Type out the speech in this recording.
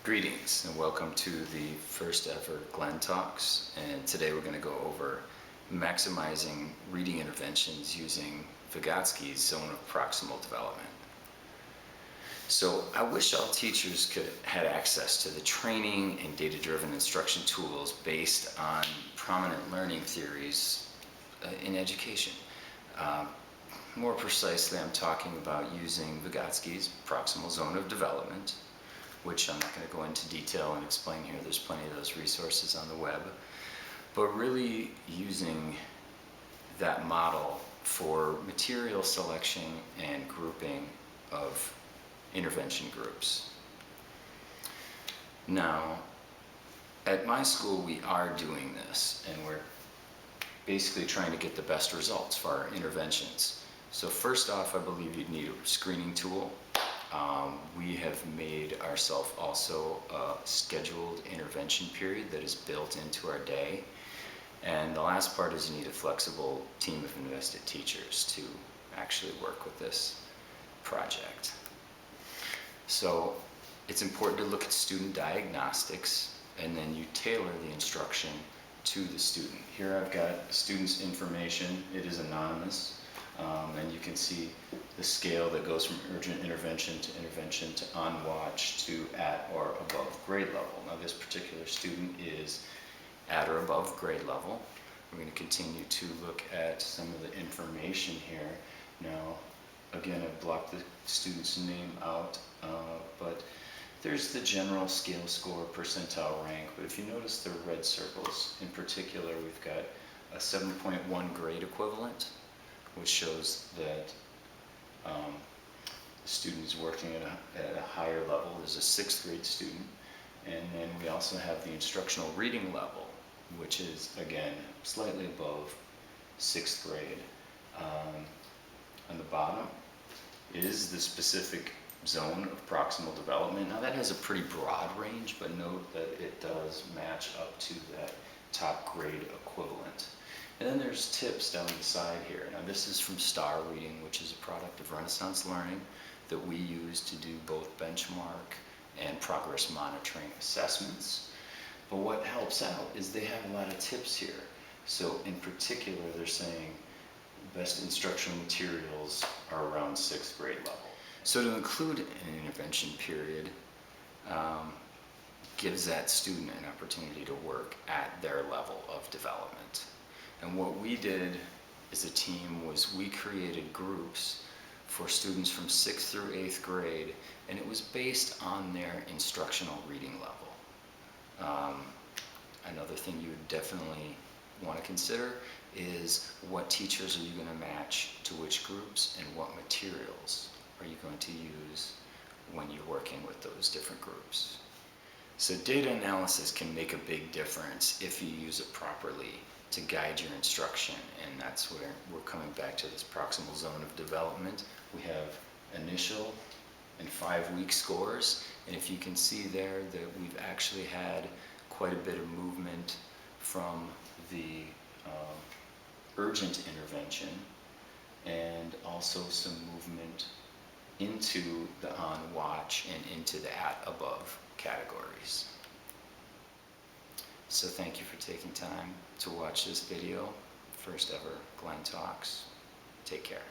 Greetings and welcome to the first ever GLENNTalks, and today we're going to go over maximizing reading interventions using Vygotsky's zone of proximal development. So I wish all teachers had access to the training and data-driven instruction tools based on prominent learning theories in education. More precisely, I'm talking about using Vygotsky's proximal zone of development, which I'm not going to go into detail and explain here. There's plenty of those resources on the web. But really using that model for material selection and grouping of intervention groups. Now, at my school, we are doing this, and we're basically trying to get the best results for our interventions. So first off, I believe you'd need a screening tool. We have made ourselves also a scheduled intervention period that is built into our day. And the last part is you need a flexible team of invested teachers to actually work with this project. So it's important to look at student diagnostics, and then you tailor the instruction to the student. Here I've got a student's information. It is anonymous. And you can see the scale that goes from urgent intervention to on watch to at or above grade level. Now this particular student is at or above grade level. We're going to continue to look at some of the information here. Now again, I've blocked the student's name out, but there's the general scale score, percentile rank. But if you notice the red circles in particular, we've got a 7.1 grade equivalent, which shows that the student is working at a higher level. There's a 6th grade student. And then we also have the instructional reading level, which is, again, slightly above 6th grade. On the bottom is the specific zone of proximal development. Now that has a pretty broad range, but note that it does match up to that top grade equivalent. And then there's tips down the side here. Now this is from Star Reading, which is a product of Renaissance Learning that we use to do both benchmark and progress monitoring assessments. But what helps out is they have a lot of tips here. So in particular, they're saying best instructional materials are around 6th grade level. So to include an intervention period gives that student an opportunity to work at their level of development. And what we did as a team was we created groups for students from 6th through 8th grade, and it was based on their instructional reading level. Another thing you would definitely want to consider is what teachers are you going to match to which groups, and what materials are you going to use when you're working with those different groups. So data analysis can make a big difference if you use it properly to guide your instruction, and that's where we're coming back to this proximal zone of development. We have initial and 5-week scores, and if you can see there that we've actually had quite a bit of movement from the urgent intervention, and also some movement into the on watch and into the at above categories. So thank you for taking time to watch this video. First ever GLENNTalks. Take care.